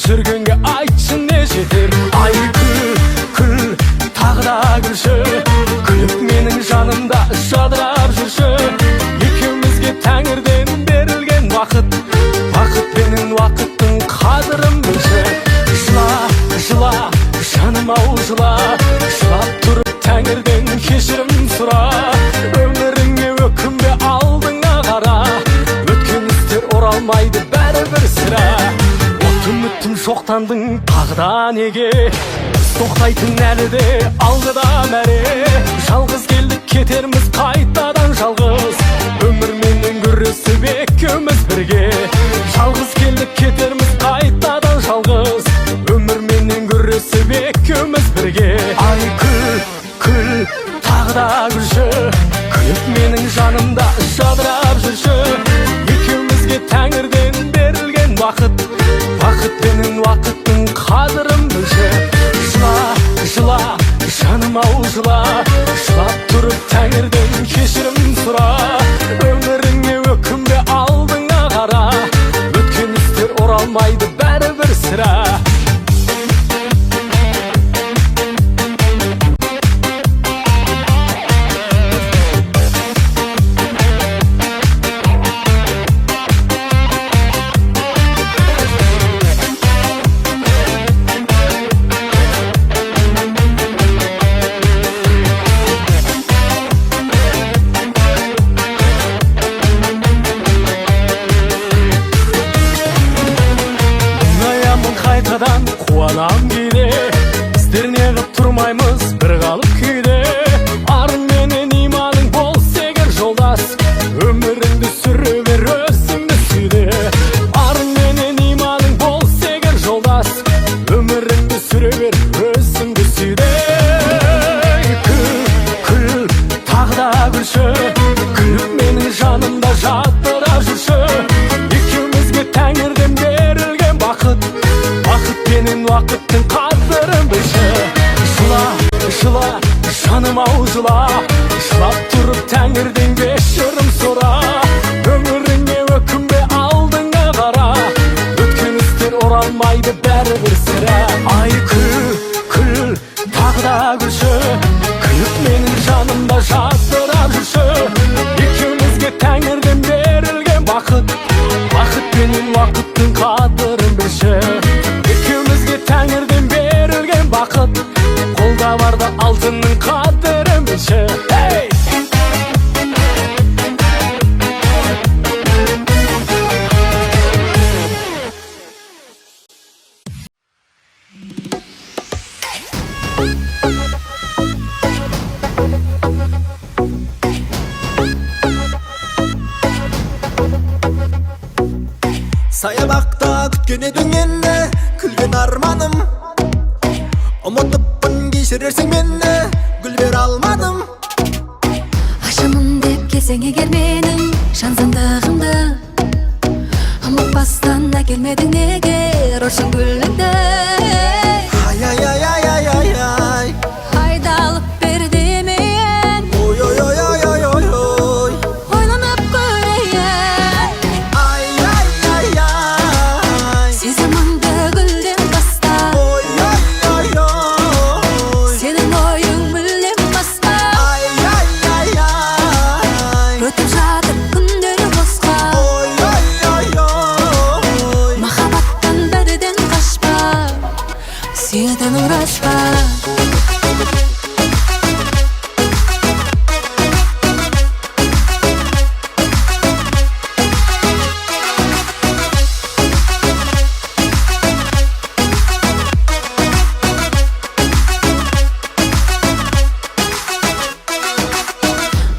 sürgenge aytçı ne jeter. Ay kül tagı da gülşü, gülüp menin janımda şadırap жүрші. Ekimizge Tengirden berilgen vakit, vakit benim vakitin kadırım bilşi. Жыла, жаным ау жыла, жылап тұрып Тәңірден кешірім сұра. Өміріңе өкінбе, алдыңа қара, өткен істер оралмайды бәрібір сірә. Үмітім шоқтандың тағда неге, біз тоқтайтын әлі де алғыда мәре. Жалғыз келдік кетерміз қайтадан жалғыз, өмірменен күресіп екеуміз бірге. Жалғыз келдік кетерміз қайтадан жалғыз, өмірменен күресіп екеуміз бірге. Ай күл тағы да күлші, күліп менің жанымда жадырап жүрші. Екеумізге Тәңірден берілген вақыт, вақыт менің вақыттың қадырын білші. Жыла, жаным ау жыла, жылап тұрып Тәңірден кешірім сұра. Өміріңе өкінбе, алдыңа қара, өткен істер оралмайды бәрібір сірә. Қайтадан қуанам кейде, біздер неғып тұрмаймыз бір қалып күйде. Арың менен иманың болса егер жолдас, өміріңді сүре бер өзіңді сүйде. Арың менен иманың болса егер жолдас, өміріңді сүре бер өзіңді сүйде. Күл тағы да күлші, күліп менің жанымда жадырап жүрші. Екеумізге Тәңірден берілген бақыт, вақыт менен вақыттың қадырын білші. Жыла, жаным ау жыла, жылап тұрып Тәңірден кешірім сұра. Өміріңе өкінбе, алдыңа қара, өткен істер оралмайды бәрібір сірә. Ай күл тағы да күлші, күліп менің жанымда жадырап жүрші. Екеумізге Тәңірден берілген бақыт, вақыт менен вақыттың қадырын білші. Екеумізге Тәңірден берілген бақыт, қолда барда алтынның қадырын білші. Саябақта күткен едің енді, күлген арманым. Ұмытыппын кешірерсің мені, гүл бере алмадым. Ашамын деп келсең егер менің жан сандығымды, ұмытпастан әкелмедің неге рошын гүліңді. Ай, айдалып бер демейін, ой, ойланып көрейін. Сезіміңді гүлден баста, сенің ойың мүлдем басқа. Өтіп жатыр күндер босқа, махаббаттан бірден қашпа, сүйеден ұмырашпа.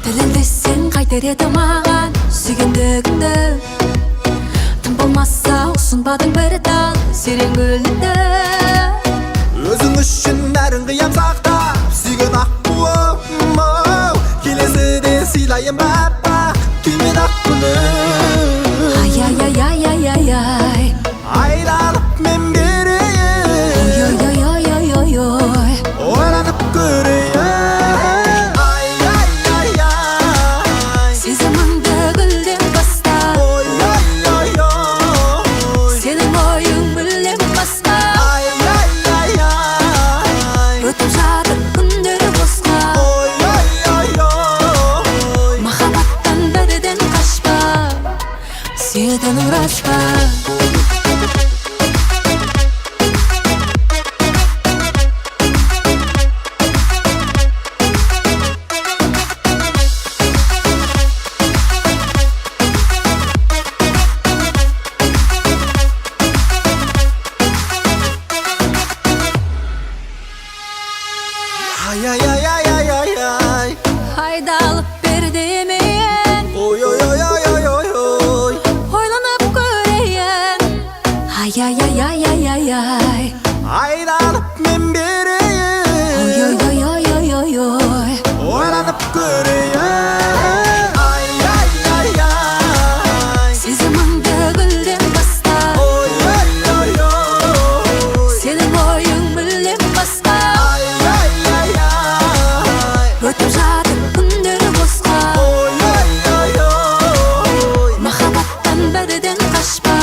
Тіліндесең қайтер еді маған сүйгендігіңді, тым болмаса ұсынбадың бір тал серен гүліңді. Өзің үшін бәрін қиям сақтап, сүйген аққуым, келесіде сыйлайын бәппақ күймен ақ күнім. Ай, Айналып мен берейін, ойланып көрейін. сезіміңді гүлден баста, сенің ойың мүлдем басқа. ay ay ay ay ay. Hayda alıp bir demeyen, Oy oy oy oy oy oy oy. oylanıp göreyen. Ay ay ay ay ay ay ay. Aylanıp men bereyim. Oy oy oy oy oy oy oy. Oylanıp göreyim. Ay ay ay ay. Sizi manda gülden basta. Oy oy oy oy. Senin boyun bildim basta. Ay ay ay ay. Ötüp жатыр күндер босқа. Oy oy oy oy. Махаббаттан бірден қашпа.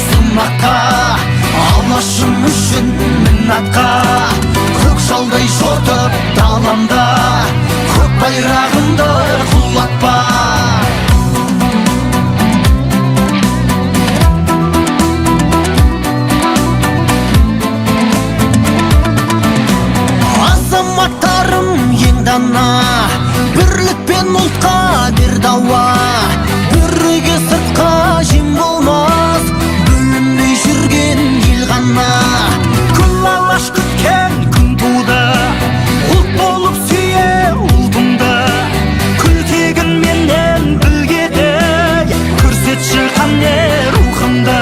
сынаққа, алашым үшін міннатқа. Көк жалдай жортып даламда, көк байрағымды құлатпа. Азаматтарым ең дана, бірлік пен ұлтқа бер дауа. Бүріге сыртқа жем болмас, бөлінбей жүрген ел ғана. Күн алаш күткен күн туды, ұлт болып сүйе ұлтымды. Күлтегін менен білгеді, көрсетші қане рухымды.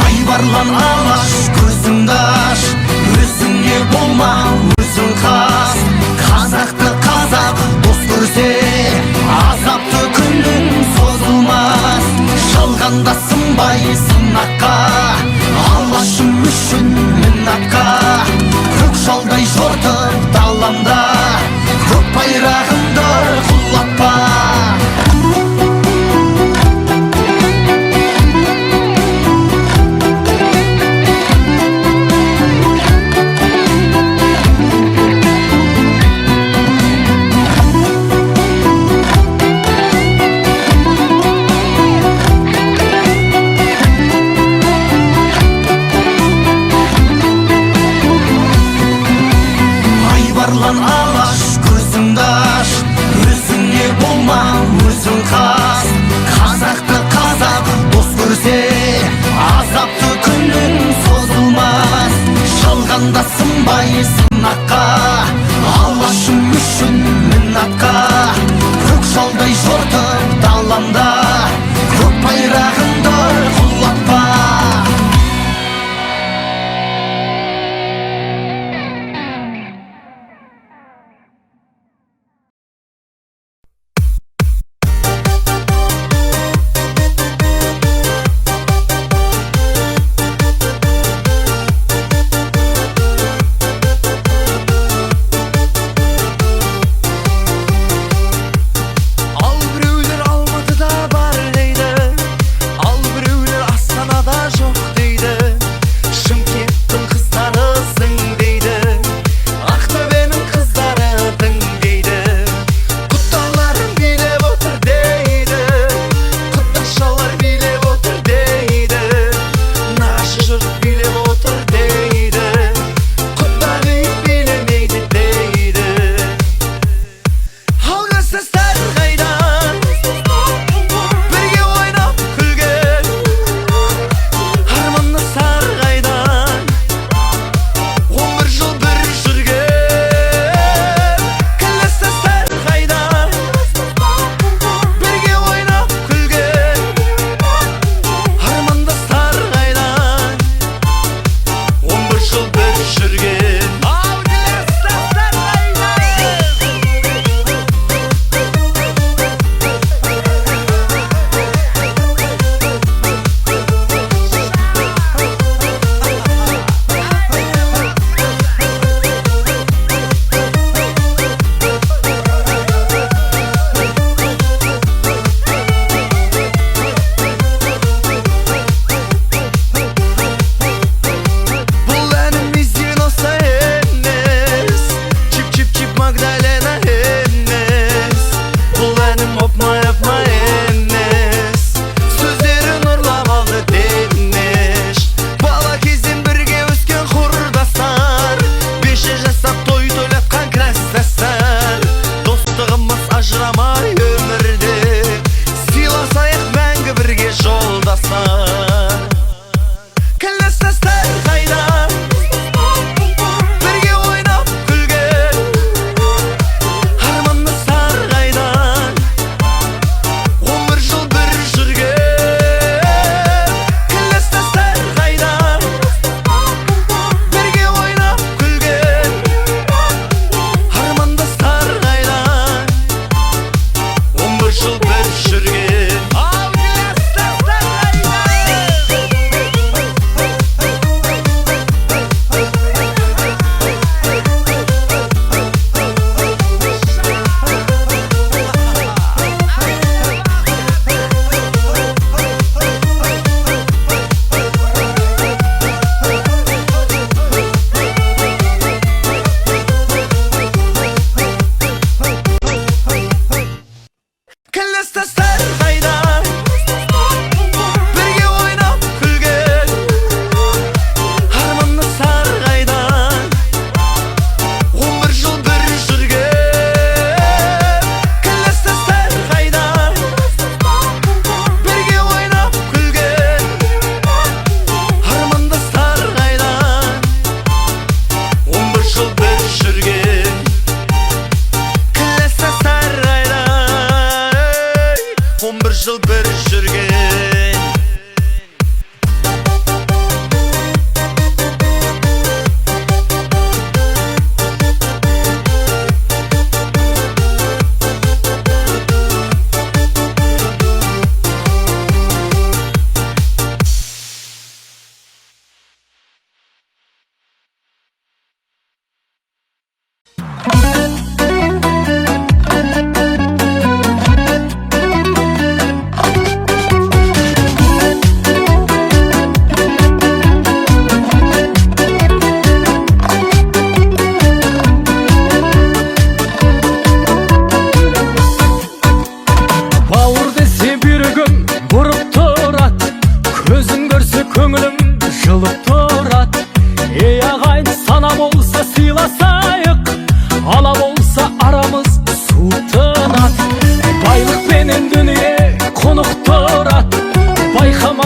Айбарлан алаш көзіңді аш, өзіңе болма өзің қас. Қазақты қазақ дос көрсе, азапты күнің созылмас. Жалғанда сынбай сынаққа, алашым үшін міннатқа. Көк жалдай жортып даламда, көк байрағымды құлатпа.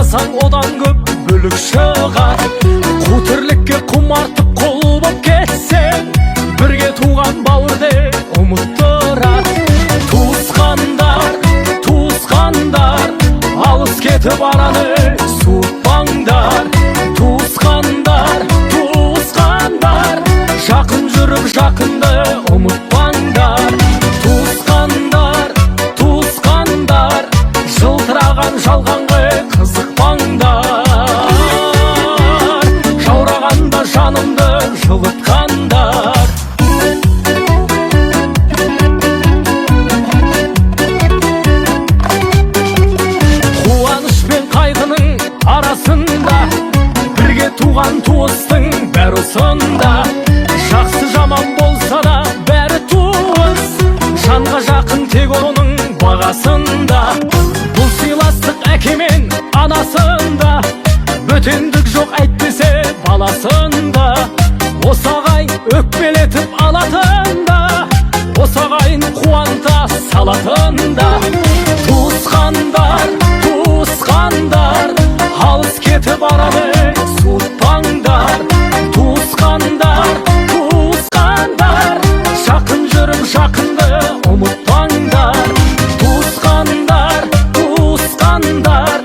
жасасаң одан көп бүлік шығар. Қу тірлікке құмартып құл боп кетсең, бірге туған бауырды ұмыттырар. Туысқандар, туысқандар, алыс кетіп араны суытпаңдар. Туысқандар, туысқандар, жақын жүріп жақынды ұмытпаңдар. Туысқандар, туысқандар, жылтыраған жалғанға қызықпаңдар. Жаурағанда жанымды жылытқандар. Қуаныш пен қайғының арасында бірге туған туыстың бәрі осында. Жақсы жаман болса да бәрі туыс, жанға жақын тек оның бағасында. Бұл сыйластық әке мен анасында, бөтендік жоқ әйтпесе баласында. Осы ағайын өкпелетіп алатында, осы ағайын қуанта салатында. Туысқандар, туысқандар, алыс кетіп араны суытпаңдар. Туысқандар, туысқандар, жақын жүріп жақынды ұмытпаңдар. Туысқандар, туысқандар,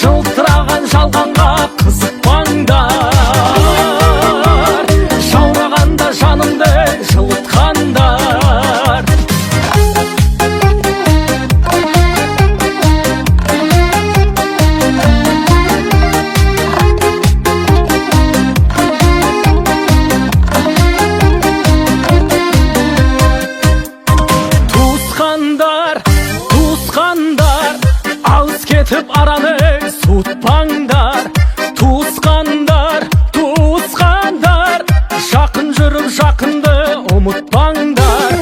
жылтыраған жалғанға қызықпаңдар. Жаурағанда жанымды жылытқандар. Туысқандар, туысқандар, алыс кетіп араны суытпаңдар. Туысқандар, туысқандар, жақын жүріп жақынды ұмытпаңдар.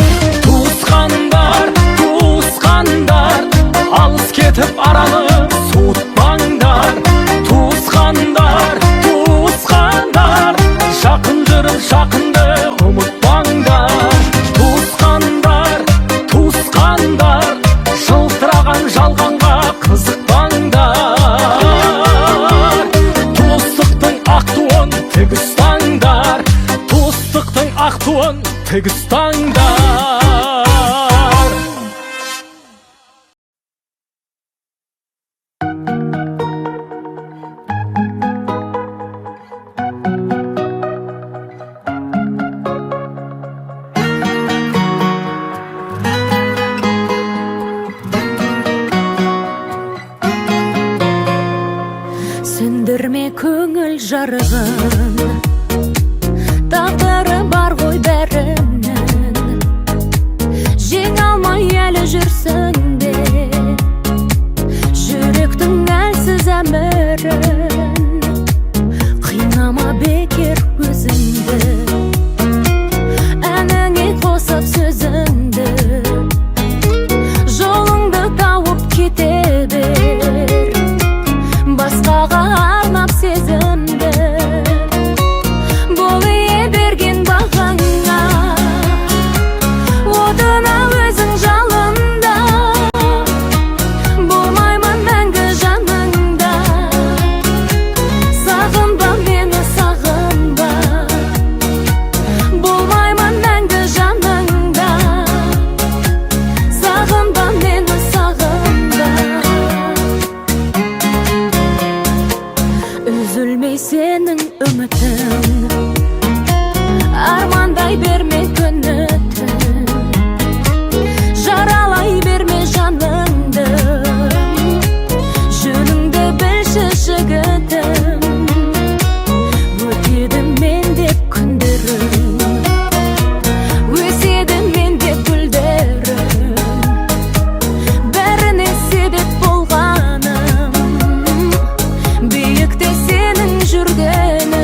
Туысқандар, туысқандар, алыс кетіп араны суытпаңдар. Туысқандар, туысқандар, жақын жүріп жақынды ұмытпаңдар. Туысқандар, туысқандар, жылтыраған жалғанға қызықпаңдар. Туыстықтың ақ туын тік ұстаңдар. Туыстықтың ақ туын тік ұстаңдар. Сөндірме көңіл жарығын, тағдыры бар ғой бәрінің. Жеңе алмай әлі жүрсің бе жүректің әлсіз әмірін. Қинама бекер өзіңді, әніңе қосып сөзіңді. Жолыңды тауып кете бер, басқаға арнап сезімді. Бұл ие берген бағаңа, отына өзің жалында. Болмаймын мәңгі жаныңда, сағынба мені сағынба. Болмаймын мәңгі жаныңда, сағынба мені сағынба. Үзілмей сенің үмітің, армандай берме күні-түн. Жаралай берме жаныңды, жөніңді білші жігітім. Өтеді мен деп күндерім, өседі мен деп гүлдерім. Бәріне себеп болғаным, биікте сенің жүргенің.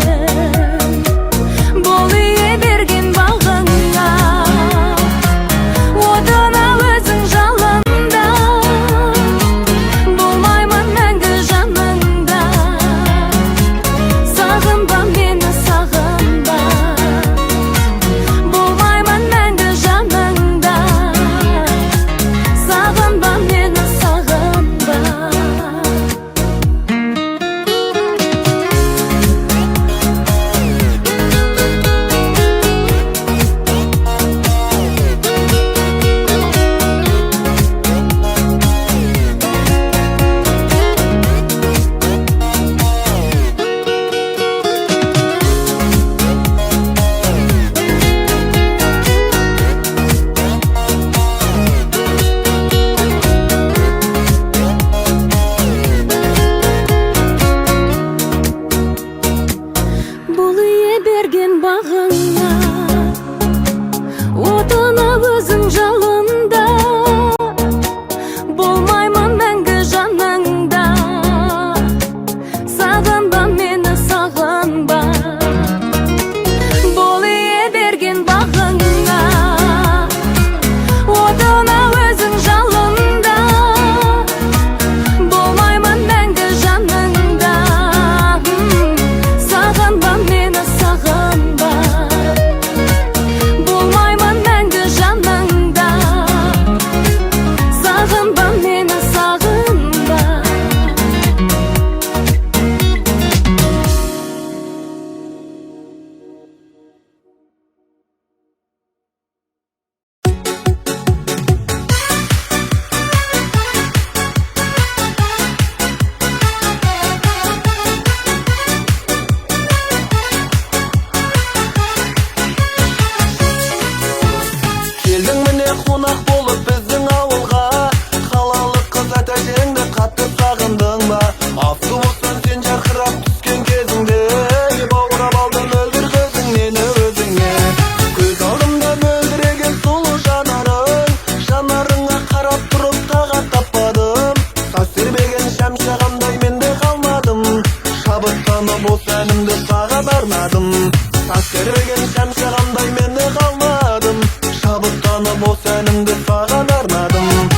Sergen şemşeğamday meni kalmadım. Şabıttanıp o senimdi sağan arnadım.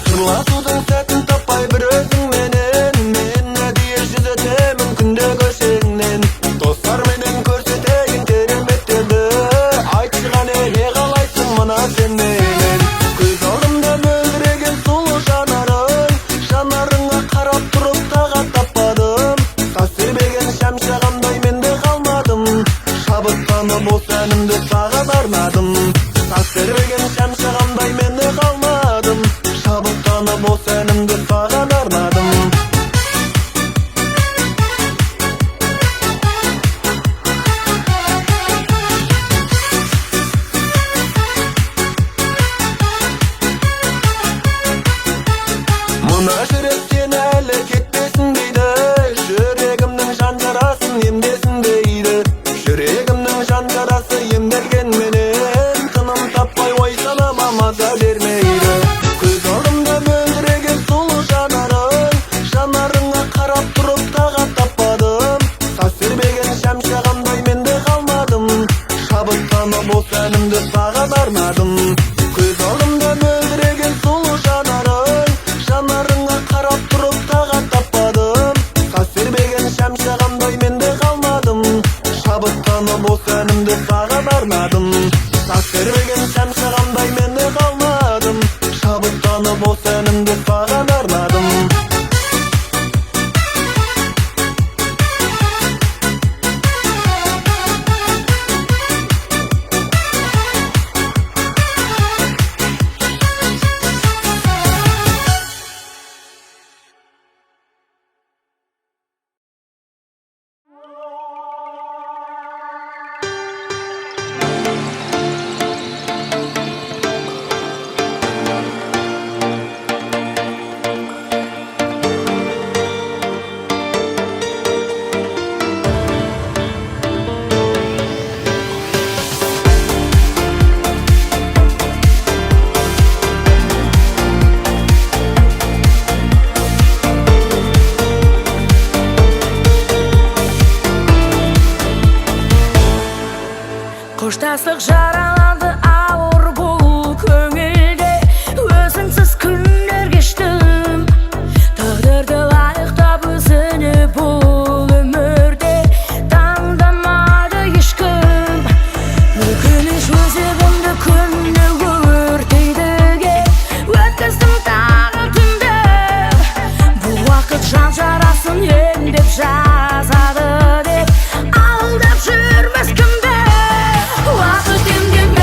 Sırlatudun setin tapay bir özün menen. Men ne diye yüzetemin günde köşeğinden. Dostlar menen körseteyin teremettirdi. Aytçıgan ne kalaysın mana sen menen. Göz aldımda möldiregen sulu janarın. Janarыңа karap turup tağa tapmadım. Tas vermegen şemşeğamday mende kalmadım. Şabıttanıp o senimdi sağan arnadım. Tas vermegen şemşeğamday mende kalmadım. Şabıttanıp o senimdi sağan arnadım. Mına şeref seni elle ketmesin deydi. Yüreğimnin şan yarasın emdesin deydi. Yüreğimnin şan yarası emdelgen menen. Tınım tapmay oysanama maza vermeydi. Göz aldımda möldiregen sulu janarın. Janarыңа karap turup tağa tapmadım. Tas vermegen şemşeğamday mende kalmadım. Şabıttanıp o senimdi sağan arnadım. Göz aldımda möldiregen sulu janarın. Janarыңа karap turup tağa tapmadım. Tas vermegen şemşeğamday mende kalmadım. Şabıttanıp o senimdi sağan arnadım. Tas vermegen şemşeğamday mende kalmadım. Şabıttanıp o senimdi sağan arnadım. Қоштастық жаралады ауыр бұл көңілде. Өзіңсіз күндер кештім. Тағдырды лайықтап өзіне бұл өмірде таңдамады ешкім. Өкініш өзегімді күнде өртейдіге өткіздім тағы түнді. Бұл уақыт жан жарасын емдеп жазады деп алдап жүрмес кімді. Уақыт емдеп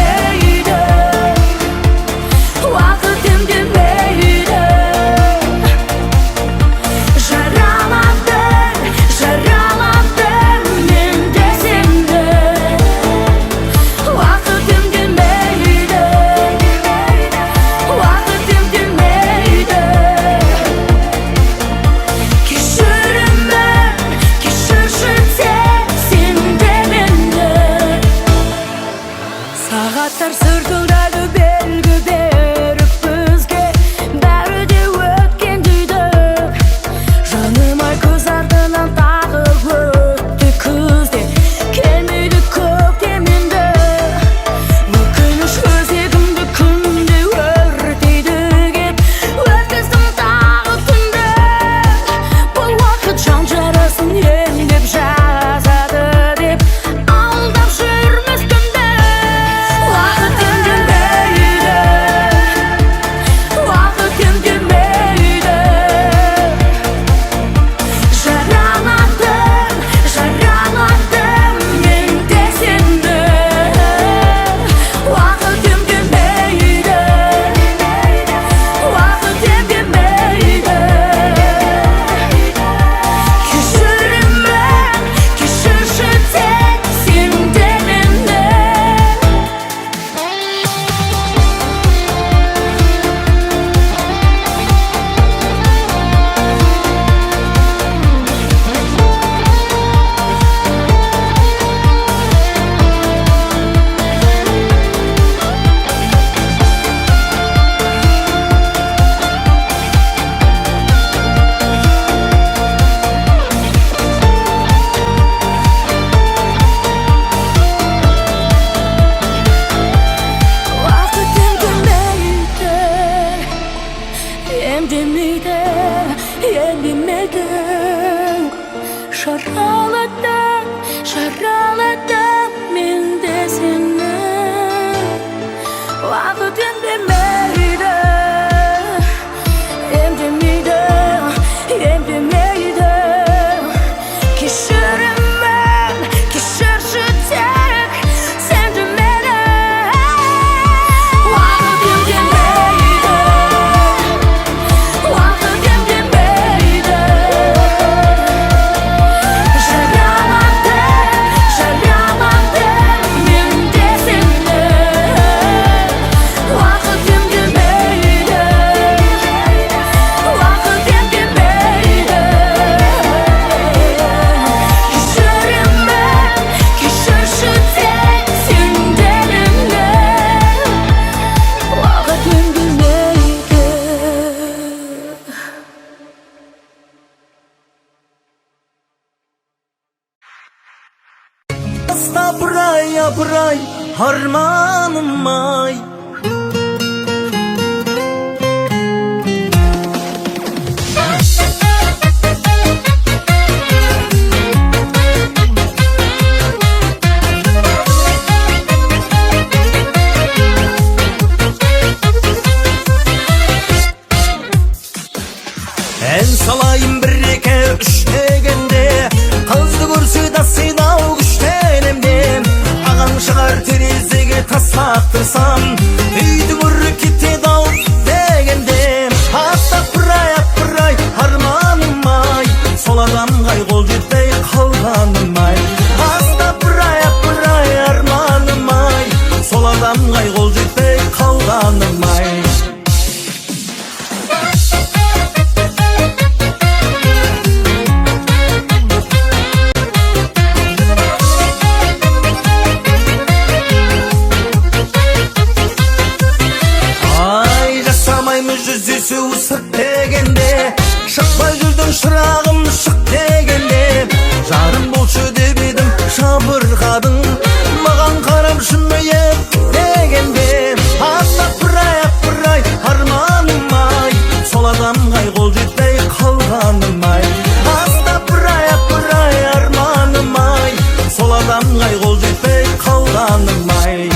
Şaraladım, şaraladım men de seni. Vakit endemeydi, endemeydi. Kişirim ben, kişirşi tek sen de beni. Vakit endemeydi, vakit endemeydi. Şaraladım men de seni. Vakit endemeydi, vakit endemeydi. Kişirim ben, kişirşi tek sen de beni. Vakit endemeydi. Yapray harmanım ay. En salayım bir eke üç degende, kızdı görse da seni güçtenemde. Ağam шығар терезеге тас лақтырсам, үйдің үркете дау дегенде. Апырай арманым ай, сол адамға қол жетпей қалғаным ай. Апырай арманым ай, сол адамға қол жетпей қалғаным ай. Жүзесі ұсық дегенде, шықпай жүрдің шырағым шық дегенде. Жарым болшы деп едім, жабырқадың, маған қарап жымиып дегенде. Апырай арманым ай, сол адамға қол жетпей қалғаным ай. Апырай арманым ай, сол адамға қол жетпей қалғаным ай.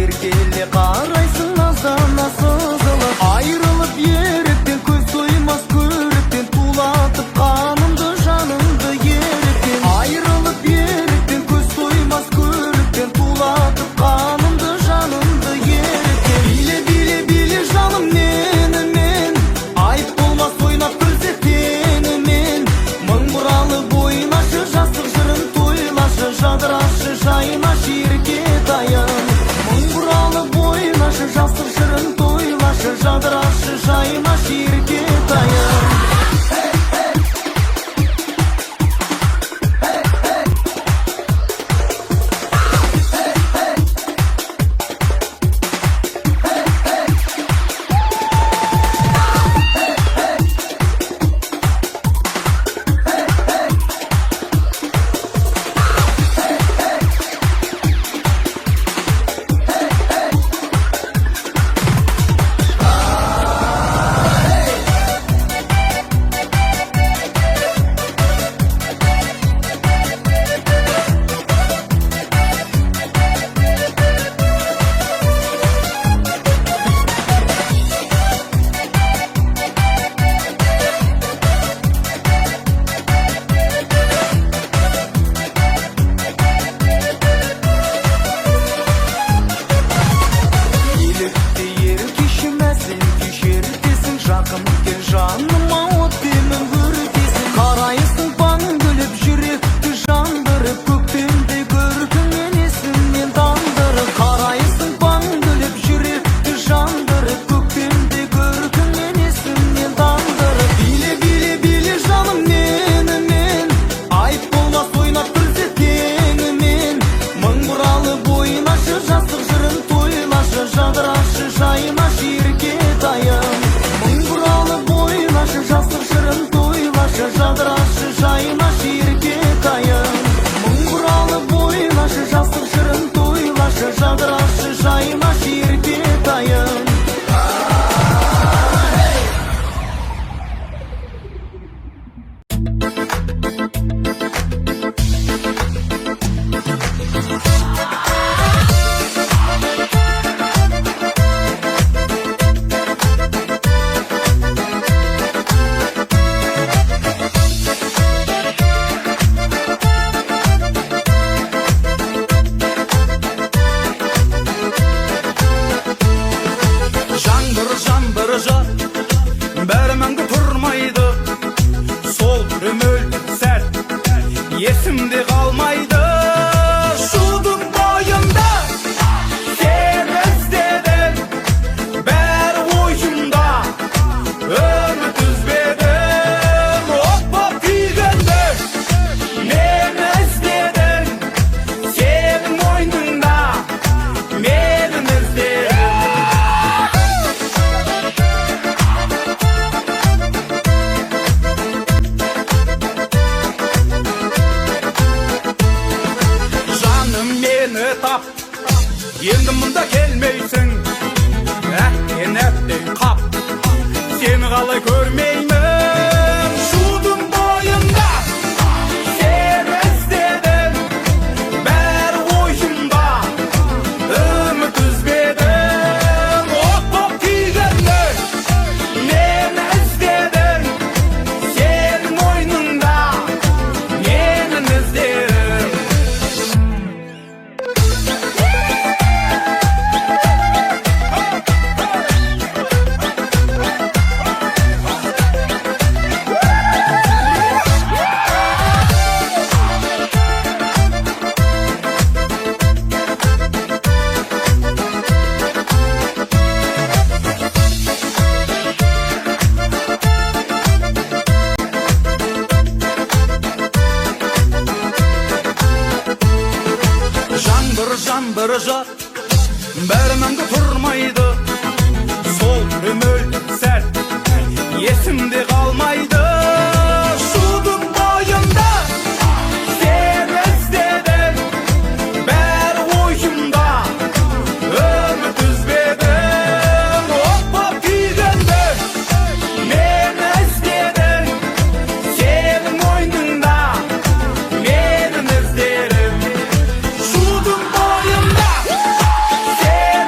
erkele qarayсын nazana sızılıp Ayrılıp yeripten көз toymaz көріпten Tulatıp kanımdı жанымды еріпten Ayrılıp yeripten көз toymaz көріпten Tulatıp kanımdı жанымды еріпten Bile bile bile жаным менімен Ayıp болмас ойнап көрсетенімен Мың бұралы бойнашы жастық жырын тойлашы Жадырашы жайнашы еркетайым Мың бұралы бойнашы жастық жырын тойлашы Жадырашы жайнашы еркетайым Bərməndə turmaydı Sol ümül sərt Yesimdə qalmaydı Şudun boyunda Sen özledin Bər oyunda Ümit üzbedim Hoppa tüygündü Men özledin Senin oyununda Menin özledim Tap Енді мұнда келмейсің Әттен әттен қап Сені қалай көрмеймін Шудың бойында Сен іздедің Бәрі ойымда Үміт үзбедің От түйгенді Мені іздедің Сенің ойныңда Менің іздедің Жаңбыр жат Бәрмәңді тұрмайды Сол үміл сәт Есімде қалмайды Шудың бойында Сен іздедің Бәрі ойымда Үміт үзбедің Опа түйгенді Мен іздедің Сенің ойныңда Менің іздерім Шудың бойында Сен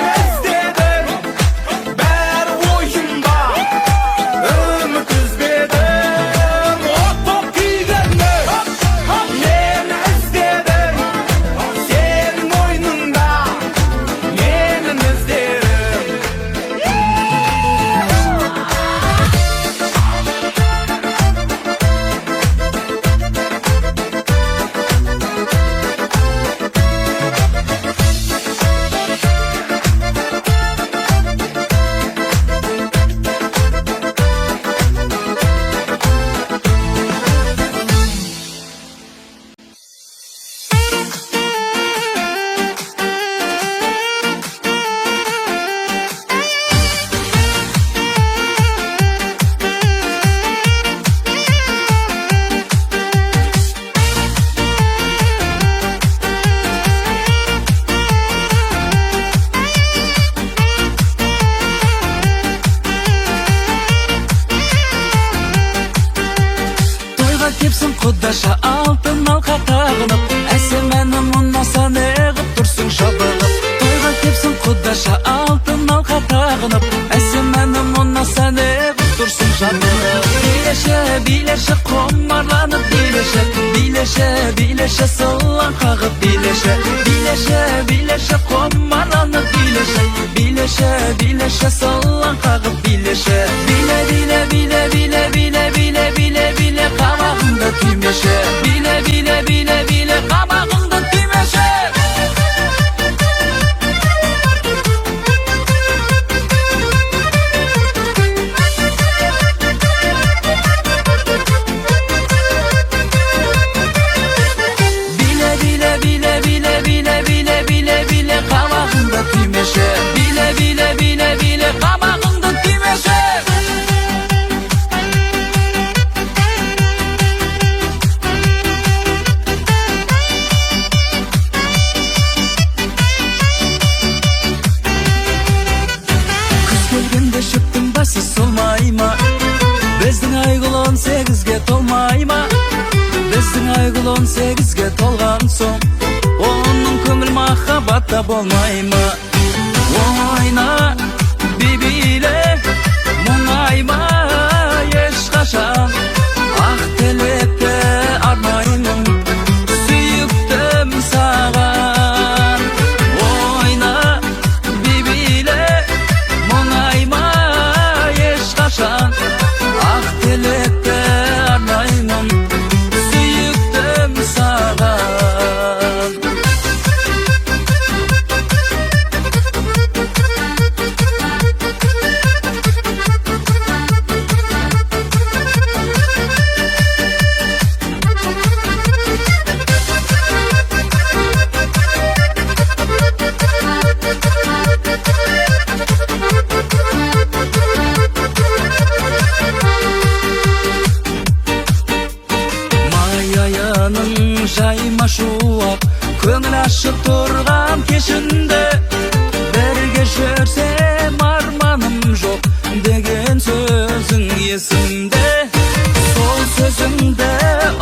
Құдаша алтын алқа тағынып, әсемәні мұнаса неғып тұрсың шабығып. Тойға кепсің құдаша алтын алқа тағынып, әсемәні мұнаса неғып тұрсың жабығып. Билеше, билеше қомарланып билеше, билеше, билеше сылан қағып билеше, билеше, билеше қомарланып билеше, билеше, билеше сылан қағып билеше. Биле, биле, биле, биле, биле, биле, биле, биле, қабағыңды түймеше, биле, биле, биле, биле, қабағыңды түймеше. Bile bile bile bile kabağında tümeşe. Kız gelgende şıktın bası solmayma, Bezdin aygıl 18'ge tolmayma, Bezdin aygıl 18'ge tolgan son, Onun köngül mahabatta bolmayma. Oyna bibiyle muңайма ешқашан, ақ тілекте арнаймын сүйіктім саған. Ойна bibiyle muңайма ешқашан, ақ тілекте арнаймын сүйіктім саған. Жайма шуақ көңіл ашып тұрған кешінде, бірге жүрсем арманым жоқ деген сөзің есімде. Сол сөзіңді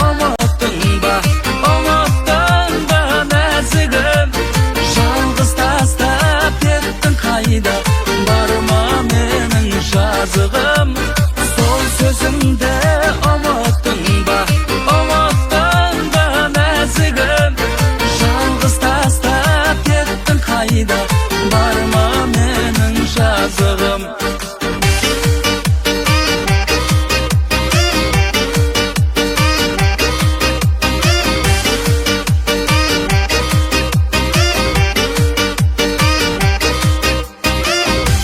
ұмыттың ба, ұмыттың ба нәзігім? Жалғыз тастап кеттің қайда, бар ма менің жазығым? Сол сөзіңді ұмыттың ба, жалғыз тастап кеттің қайда, бар ма менің жазығым?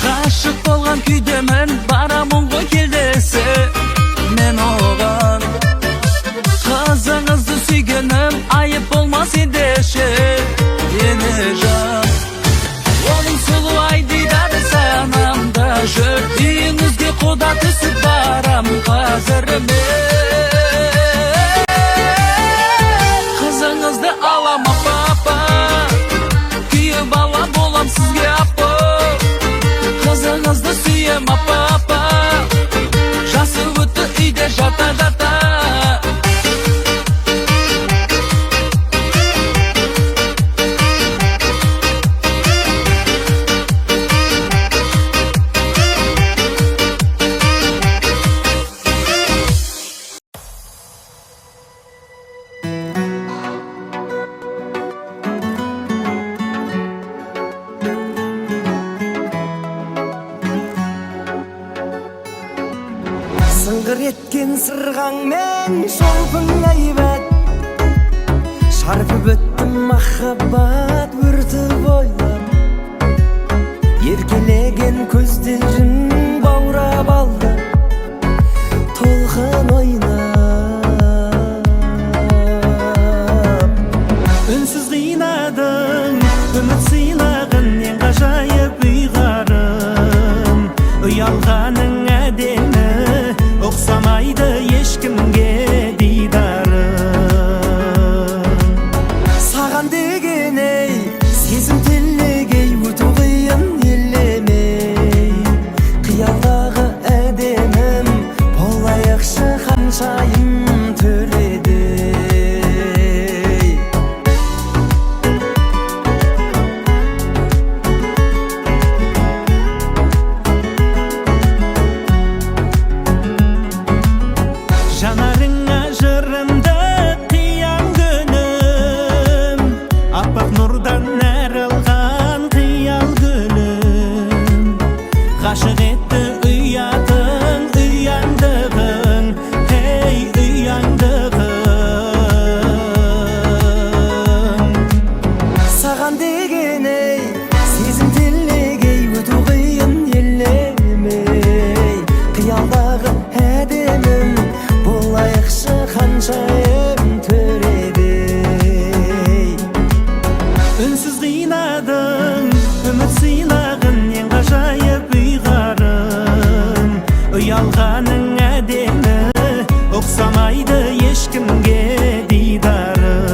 Ғашық болған күйдемін, барамын ғой келдесі мен оған. Қызыңызды сүйгенім айып болмас ендеше, ені жан. Оның сұлу айдидады санамда жүр, үйіңізге құда түсіп барам қазір мен. Қызыңызды алама папа, күйі бала болам сізге апа. Қызыңызды сүйем апа, жасы өтті үйде жата-жата. Сыңғыр еткен сырғаңмен шолпың әйбат, шарпып өттім махаббат өрті бойлап. Еркелеген көздерін баурап алды, толқын ойнап. Үнсіз қинадың, үміт сыйлағын ең ғажайып ұйғарым. Ұялғаның әдемі, ұқсамайды ешкімге дидарым. Саған деген ей сезім тілі Oqsamaydı ешкімге дидарым.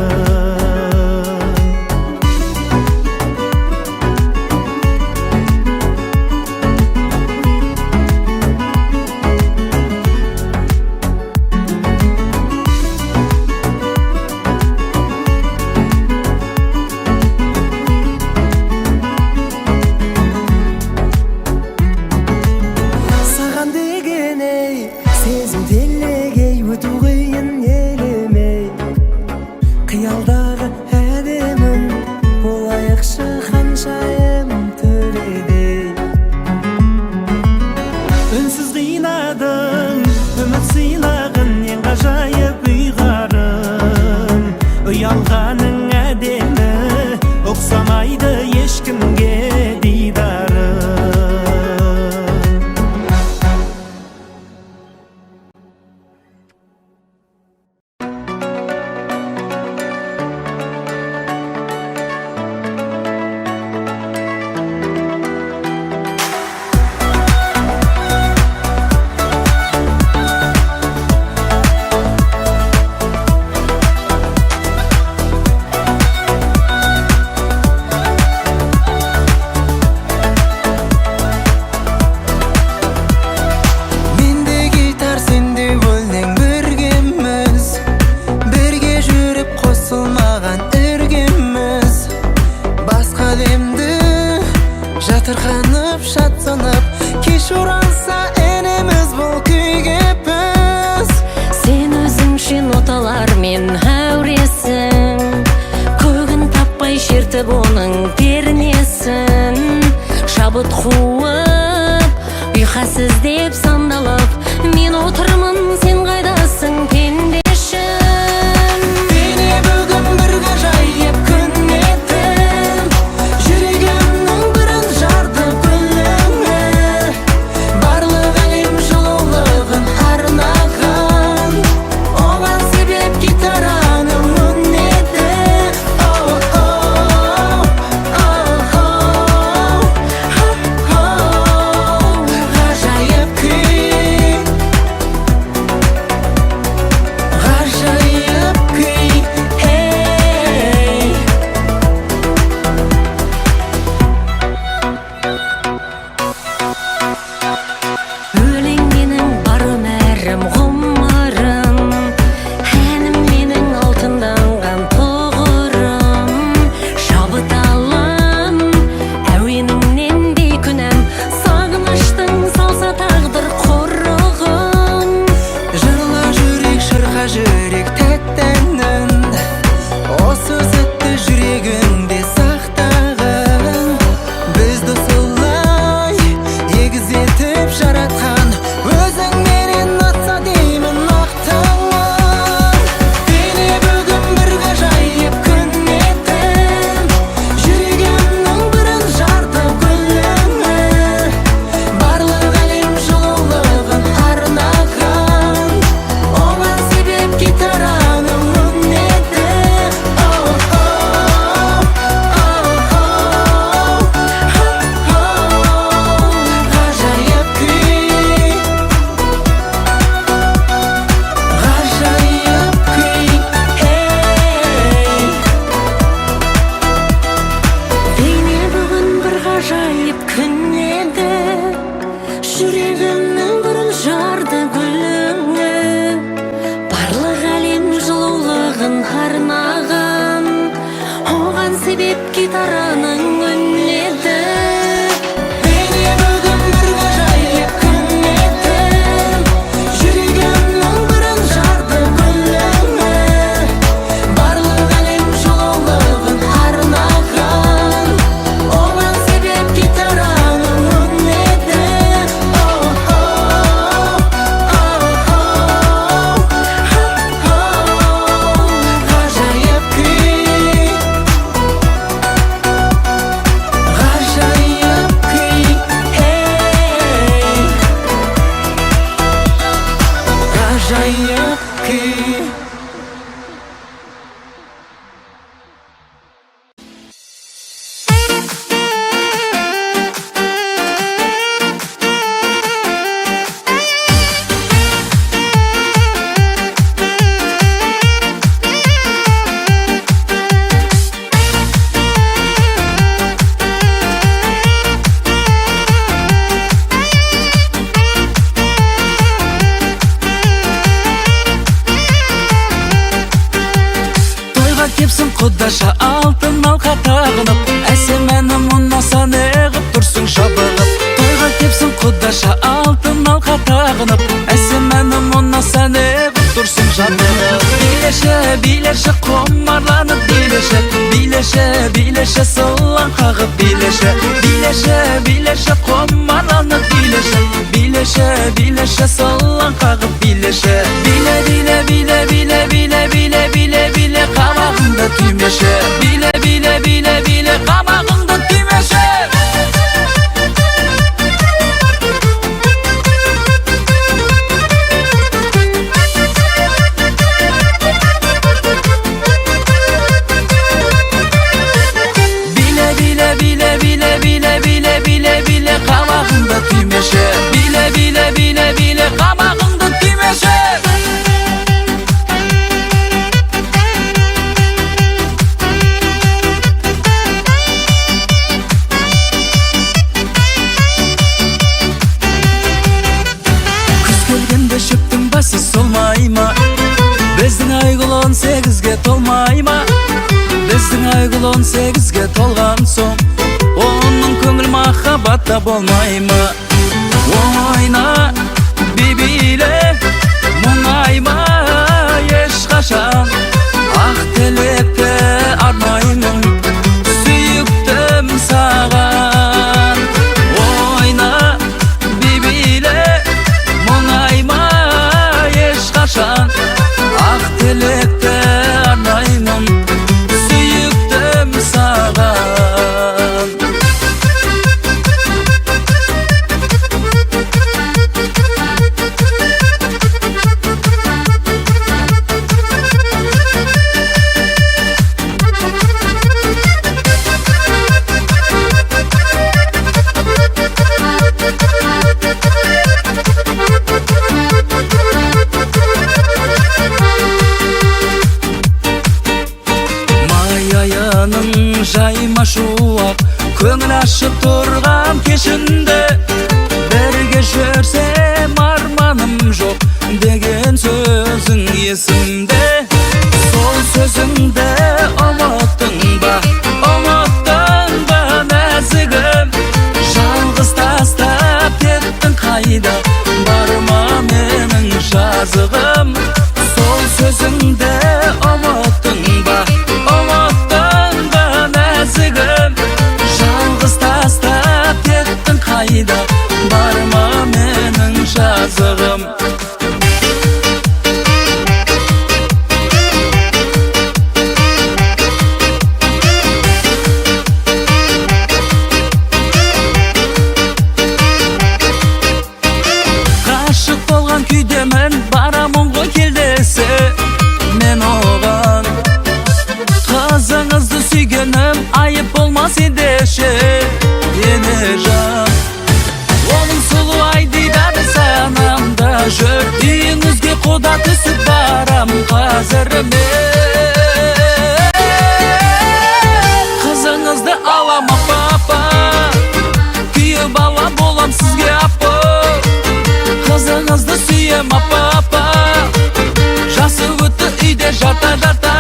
Саған деген ей сезім телегей өту қиын елемей, қиялдағы әдемім болайықшы ханшайым төредей. Үнсіз қинадың үміт сыйлағын ең ғажайып ұйғарым. Ұялғаның әдемі ұқсамайды ешкімге дидарым. Жатырқанып, шаттанып, кеш оралса енеміз бұл күйге біз. Сен өзіңшен оталармен әуресің, көгін таппай шертіп оның пернесін. Шабыт қуып, ұйқасыз деп сандалып, мен отырмын, сен қайдасың пендешім. Бейне бүгін бір ғажайып күн еді, жүрегімнің бірін жарды гүліңе. Барлық әлем жылулығын арнаған, оған себеп гитараның үнеді. Ғажайып күй, ғажайып күй, ей. Өлең менің бар өмірім, ғұмырым, әнім менің алтынданған тұғырым. Шабыт алам, әуеніңнен бейкүнәм, сағыныштың салса тағдыр құрығын. Жырла жүрек, шырқа жүрек тәттәнін, осы сәтті жүрегіңде сақтағын. Бізді солай егіз етіп жаратқан, өзің менен атса деймін мақтанған. Бейне бүгін бір ғажайып күн еді, жүрегімнің бірін жарды гүліңе. құдаша алтын алқа тағынып, әсеменім ұнаса неғып тұрсың жабығып. Тойға кепсің құдаша алтын алқа тағынып, әсеменім ұнаса неғып тұрсың жабығып. Билеше, билеше құмарланып билеше, билеше, билеше сылаң қағып билеше, билеше, билеше құмарланып билеше, билеше, билеше сылаң қағып билеше. Биле, биле, биле, биле, биле, биле, биле, биле қабағыңды түймеше, биле, биле, биле, биле қабағыңды түймеше. Қабағыңды түймеше, биле, биле, биле, биле қабағыңды түймеше. Күз келгенде шөптің басы солмай ма? Біздің айгүл 18-ге толмай ма? Біздің айгүл 18-ге толған соң оның көңіл махаббатта болмай ма? Ойна, бибиле, мұңайма ешқашан. Ақ тілекті арнаймын, сүйіктім саған. Ойна, бибиле, мұңайма ешқашан. Ақ тілекті арнаймын, сүйіктім саған. Жайма шуақ көңіл ашып тұрған кешінде, бірге жүрсем арманым жоқ деген сөзің есімде. Сол сөзіңді ұмыттың ба, ұмыттың ба нәзігім? Жалғыз тастап кеттің қайда, барма менің жазығым. Сол сөзіңді ұмыттың ба, жалғыз тастап кеттің қайда, барма менің жазығым. Ғашық болған күйдемін, барамын ғой келдесі мен оған. Қызыңызды сүйгенім айып болмас ендеше, ене жан. Оның сұлу айдидады санамда жүр, үйіңізге құда түсіп барам қазір мен. Қызыңызды алам апа, күйі бала болам сізге апа. Қызыңызды сүйем апа, жасы өтті үйде жата-жата.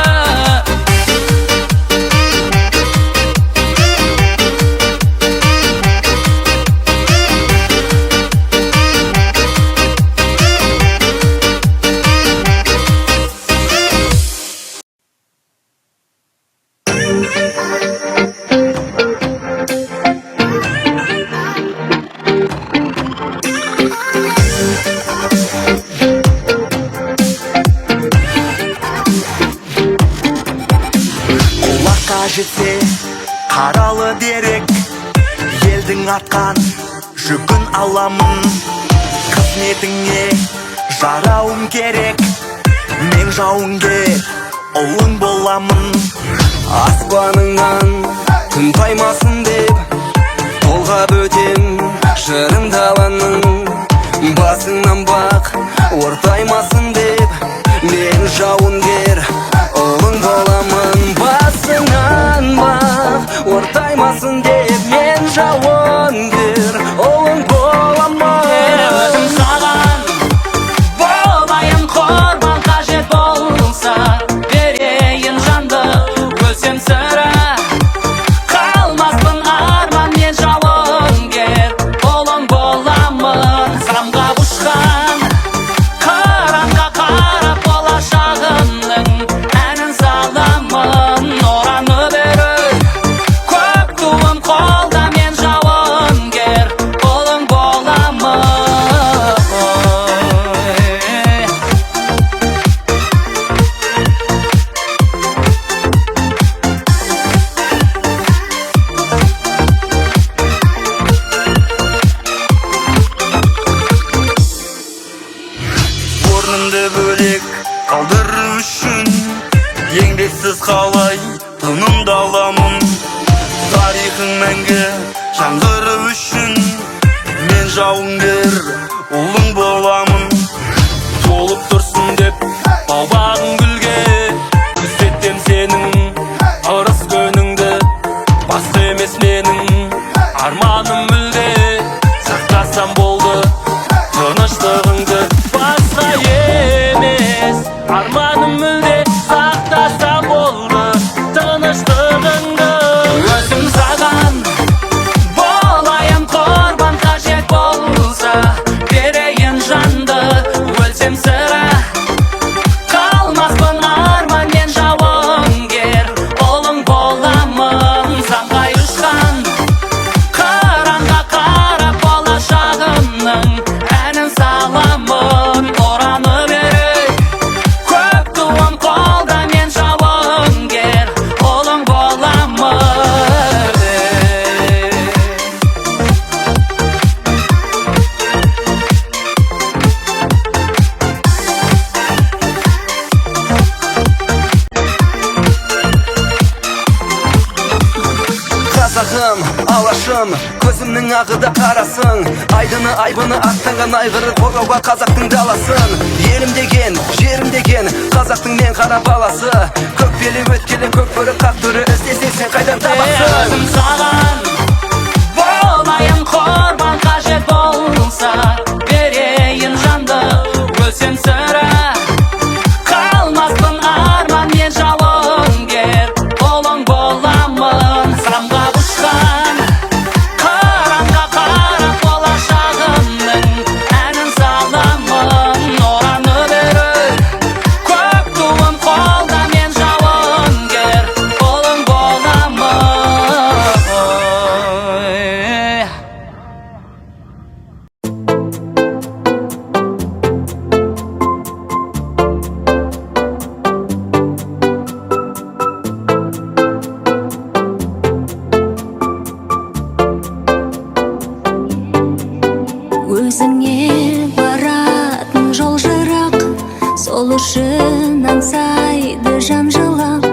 жетсе қаралы дерек, елдің атқан жүгін аламын. Қызметіңе жарауым керек, мен жауынгер ұлың боламын. Аспаныңнан күн таймасын деп толғап өтем шырын даланың. Басыңнан бақ ортаймасын деп мен жауынгер ұлың боламын. Басыңнан бақ ортаймасын деп мен жауынгер ұлың боламын. Өзім саған болайын құрбан, қажет болса берейін жанды. Өлсем bölek kaldırır üçün Еңбексіз қалай тынымды аламын Тарихың мәңгі жаңғырып үшін Мен жауынгер ұлың боламын Толып тұрсын деп бау-бағың гүлге Күзетем сенің ырыс көніңді Басты емес менің арманым мүлде Сақтасам болды тыныштығыңды Басқа емес арманым мүлде Сақтасам болды тыныштығыңды Өзім саған болайын құрбан қажет болса Берейін жанды өлсем сірә Қалмаспын арман мен жауынгер Ұлың боламын самғай ұшқан Қыранға қарап болашағымның әнін саламын Ұраны берей көк туым қолда мен жауынгер Ұлың боламын Қазағым, алашым, көзімнің ағы да қарасың Айдыны, айбыны аттанған айғыры қорғауға қазақтың даласын Елім деген, жерім деген, қазақтың мен қара баласы Көкпелі өткелі көк бөрі қақ түрі іздесең сен қайдан табасың Өзім саған болайын құрбан қажет болса Берейін жанды өлсем сірә Қалмаспын арман мен жауынгер Ұлың боламын самғап ұшқан Қыранға қарап болашағымның әнін саламын Ұраны берей көк туым қолда мен жауынгер Ұлың боламын Өзіңе баратын жол жырақ Сол үшін аңсайды жан жылап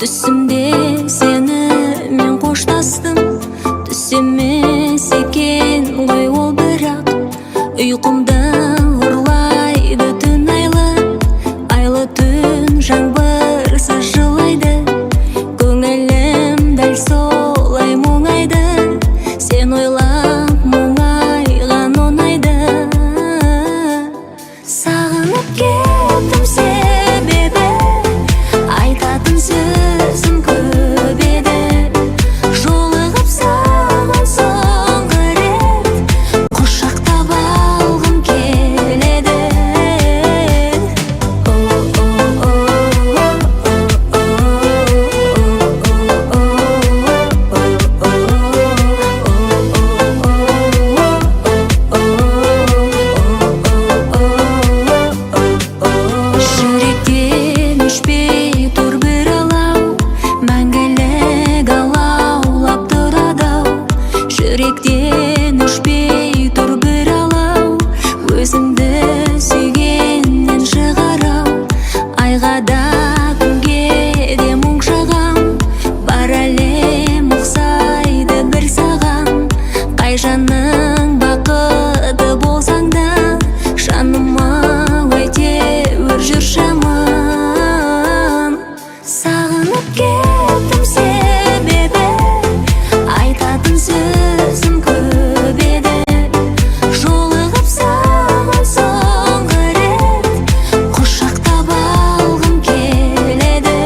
Түсімде сені мен қоштастым Түс емес екен ғой ол бірақ Ұйқымды ұрлайды түн айлы Айлы түн жаңбырсыз жылайды Көңілім дәл солай мұңайды Сен ойлап мұңайған оңайды Сағынып кеттім себебі Айтатын сөзім көп еді Жолығып саған соңғы рет Құшақтап алғым келеді Жүректен өшпей тұр бір алау Мәңгілік алаулап тұрады-ау Жүректен өшпей тұр бір алау Өзіңді сүйгеннен шығар-ау Айға да күнге де мұң шағам Бар әлем ұқсайды бір саған Қай жаның бақыты болсаң да Жаныма әйтеуір жүрші аман Сағынып кеттім себебі Айтатын сөзім көп еді Жолығып саған соңғы рет Құшақтап алғым келеді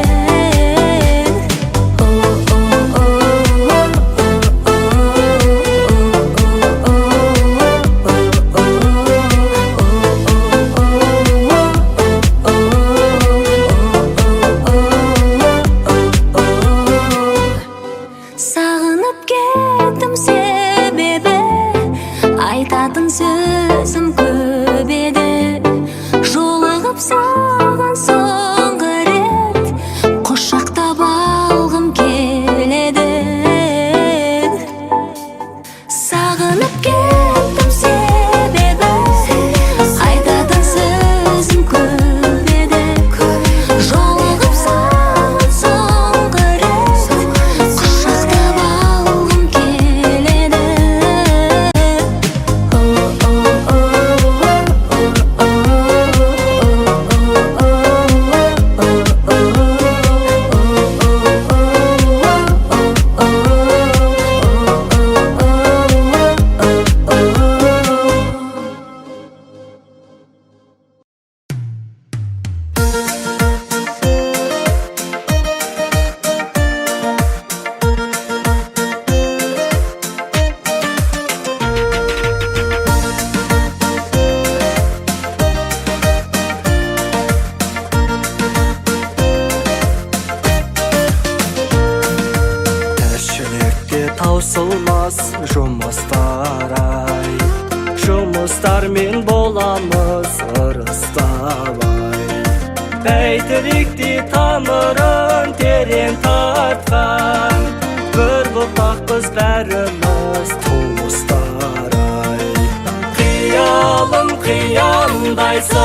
қиялдайсың,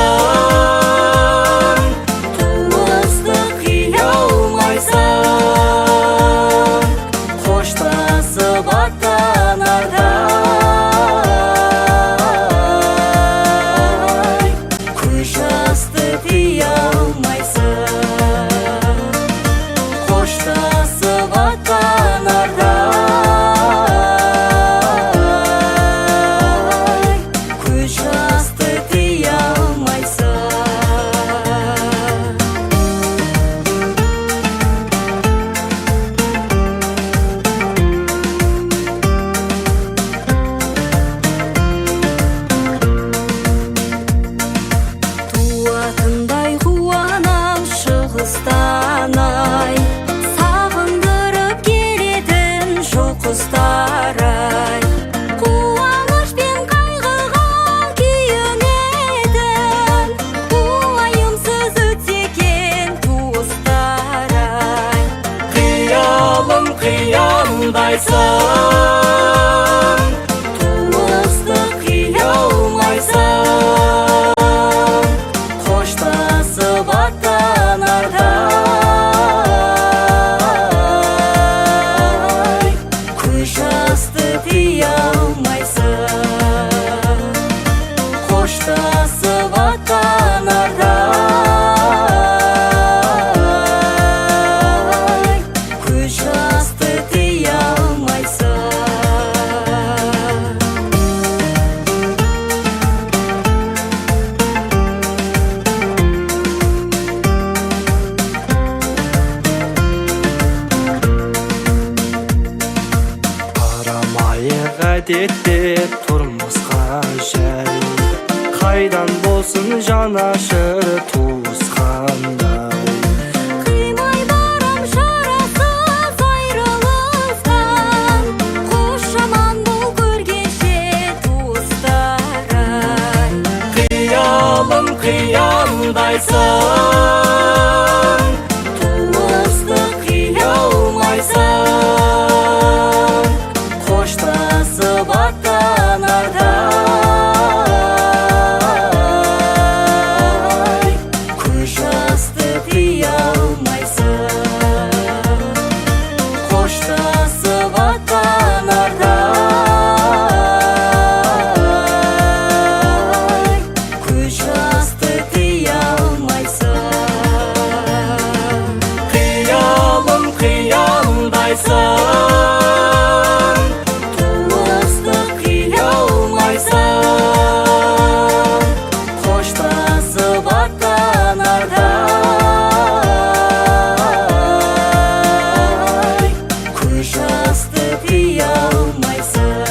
туысты қия алмайсың, қоштасып аттанарда көз жасты тия алмайсың, қоштасып аттанарда көз жасты тия алмайсың. Туатындай қуанам шығыстан ай, сағындырып келетін жоқ құстар ай. Қуаныш пен қайғыға күйінетін, уайымсыз өтсе екен туыстар ай. Қиялым қиялдайсың, Туысты қия алмайсың, қоштасып аттанарда көз жасты тия алмайсың, қоштасып аттанарда көз жасты тия алмайсың. Қарамайық әдетте тұрмысқа жай, қайдан болсын жанашыр туысқандай. Қимай барам шарасыз айрылыстан, қош жаман бол көргенше туыстар ай. қиялым қиялдайсың, Туысты қия алмайсың, қоштасып аттанарда көз жасты тия алмайсың, қоштасып аттанарда көз жасты тия алмайсың. қиялым қиялдайсың, Туысты қия алмайсың, қоштасып аттанарда көз жасты тия алмайсың,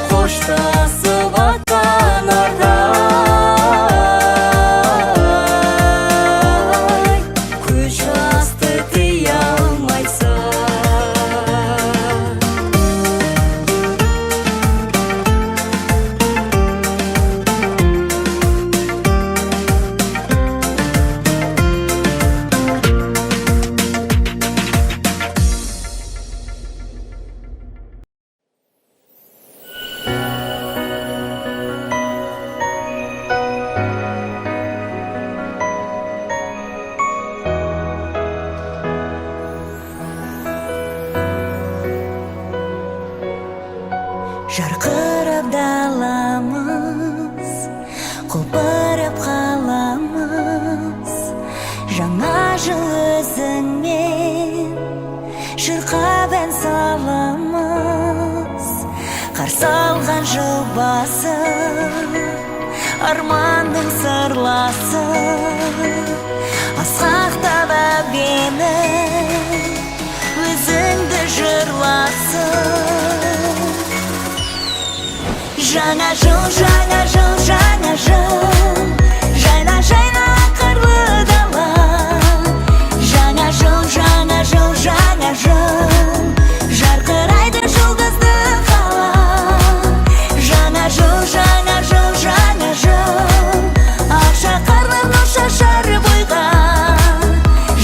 қоштасып аттанарда көз жасты тия алмайсың. Жарқырап даламыз, құлпырып қаламыз, жаңа жыл өзіңмен шырқап ән саламыз. Қарсы алған жыл басы, армандың сырласы, асқақтап әуені өзіңді жырласын. Жаңа жыл, жаңа жыл, жаңа жыл, жайна жайна қырлы дала. Жаңа жыл, жаңа жыл, жаңа жыл, жарқырайды жұлдызды қала. Жаңа жыл, жаңа жыл, жаңа жыл, ақ шақарлы нұр шашар бойға.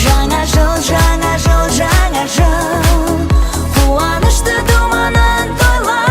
Жаңа жыл, жаңа жыл, жаңа жыл, қуанышты думанын тойла.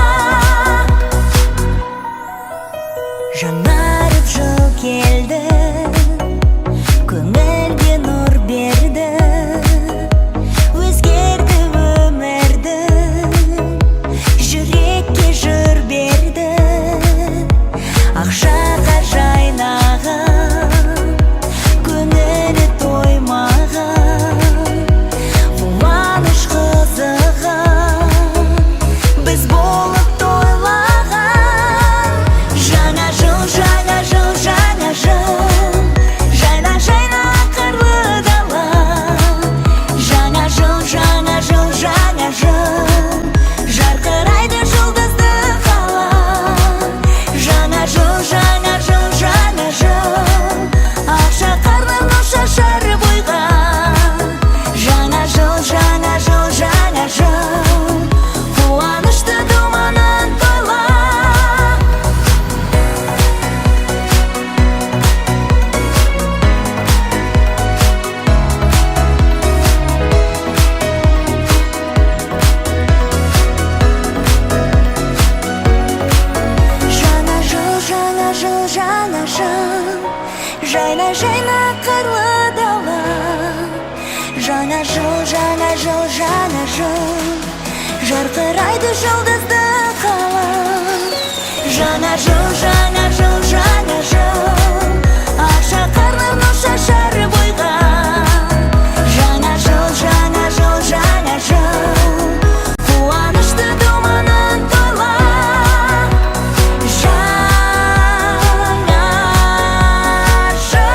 біз болып тойлаған. Жаңа жыл, жаңа жыл, жаңа жыл, жайна жайна қырлы дала. Жаңа жыл, жаңа жыл, жаңа жыл, жарқырайды жұлдызды қала. Жаңа жыл, жаңа жыл, жаңа жыл, ақша қарнын шашар бойға. Жаңа жыл, жаңа жыл, жаңа жыл, қуанышты думанын тойла. Жаңа жыл, жаңа жыл, жаңа жыл, жайна жайна қырлы дала. Жаңа жыл, жаңа жыл, жаңа жыл, жарқырайды жұлдызды қала. Жаңа жыл, жаңа жыл, жаңа жыл, ақша қарнын шашар бойға. Жаңа жыл, жаңа жыл, жаңа жыл, қуанышты думанын тойла. Жаңа жыл.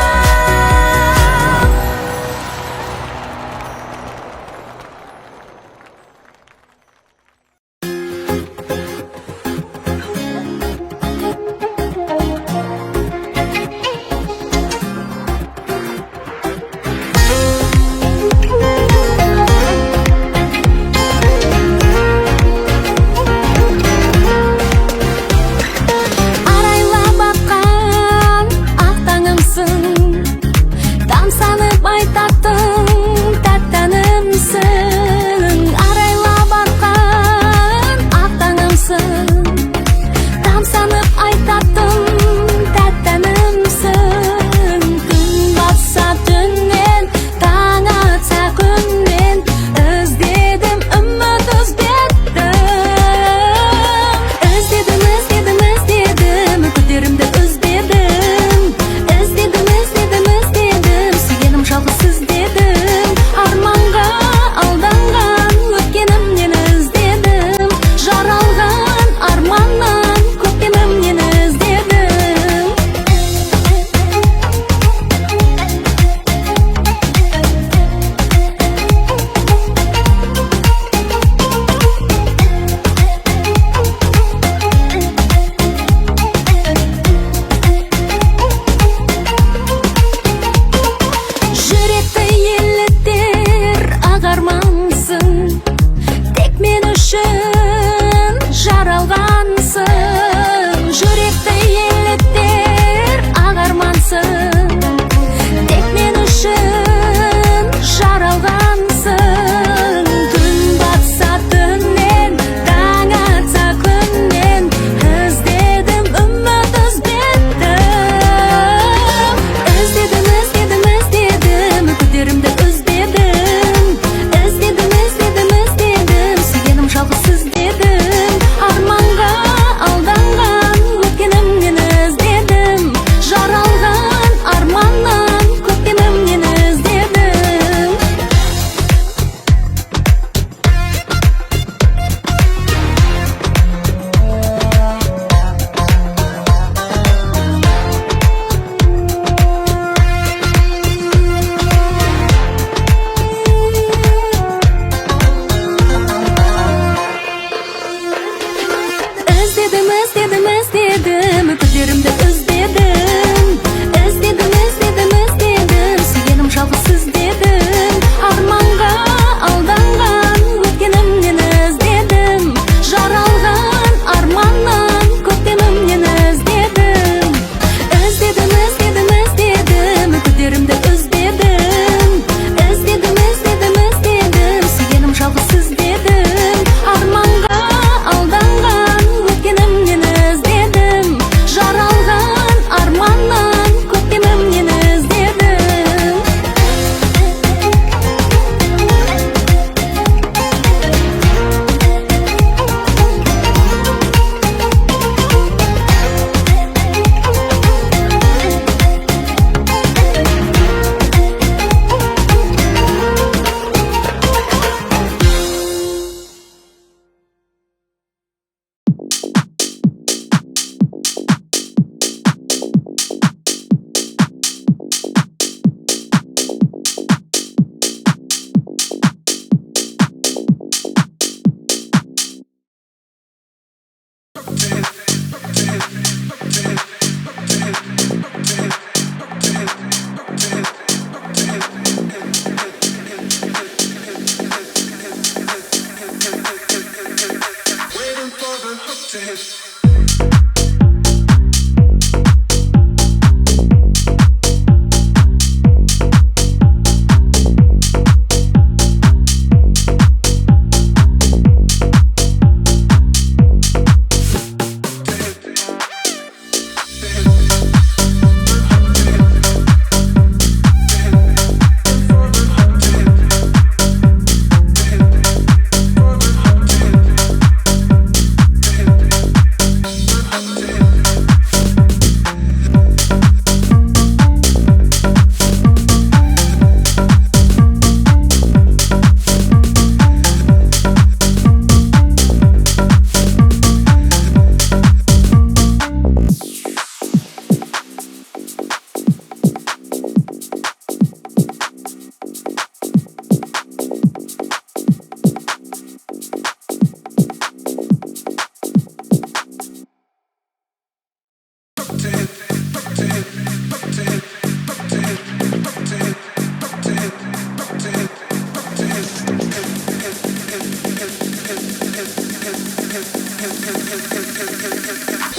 Арайлап аққан ақ таңымсың, тамсанып айтатын тәттәнімсің. Арайлап аққан ақ таңымсың, тамсанып айтатын тәттәнімсің. Күн батса түннен, таң атса күннен, іздедім үміт үзбедім. Іздедім, іздедім, іздедім, күдерімді үзбедім. Іздедім, іздедім, іздедім, сүйгенім жалғыз іздедім. Арманға алданған өткенімнен іздедім. Жаралған арманнан көктемімнен іздедім. Жүректі елітер ақ армансың, тек мен үшін жаралғансың. Жүректі елітер ақ армансың, тек мен үшін жаралғансың. Күн батса түннен, таң атса күннен, іздедім үміт үзбедім. Іздедім, іздедім, іздедім, күдерімді үзбедім. Іздедім, іздедім, іздедім, сүйгенім жалғыз іздедім. Арманға алданған өткенімнен іздедім. Жаралған арманнан көктемімнен іздедім. Іздедім, іздедім, іздедім, күдерімді үзбедім. Іздедім, іздедім, іздедім, сүйгенім жалғыз іздедім. Арманға алданған өткенімнен іздедім. Жаралған арманнан көктемімнен іздедім. Іздедім, іздедім, іздедім, күдерімді үзбедім. Іздедім, іздедім, іздедім, сүйгенім жалғыз іздедім. Арманға алданған өткенімнен іздедім. Жаралған арманнан көктемімнен іздедім.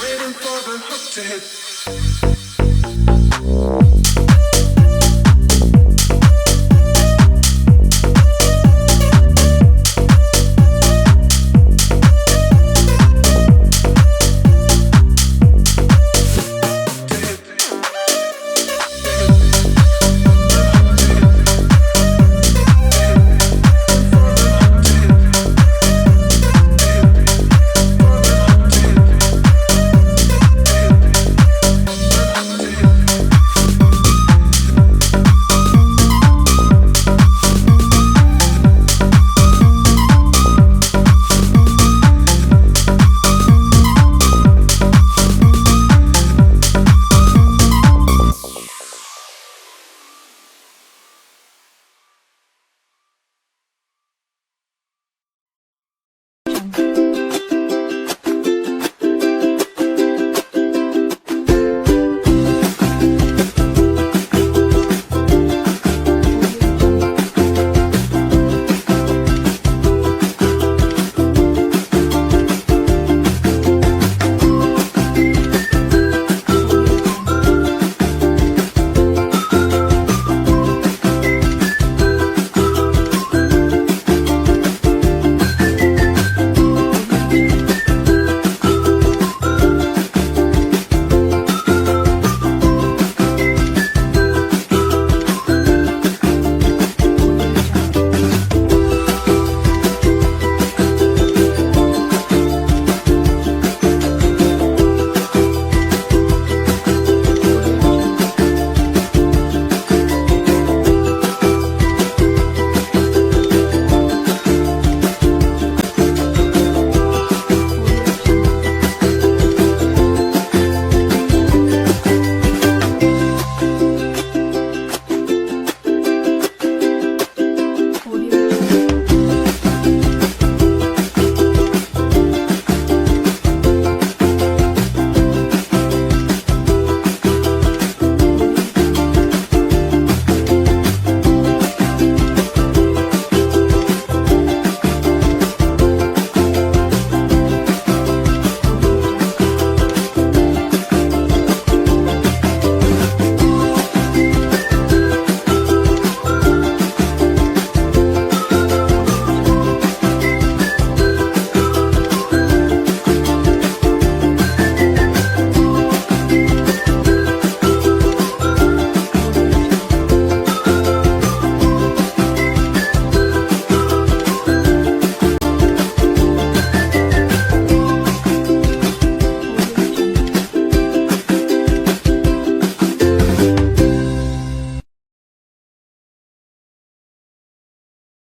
Waiting for the hook to hit.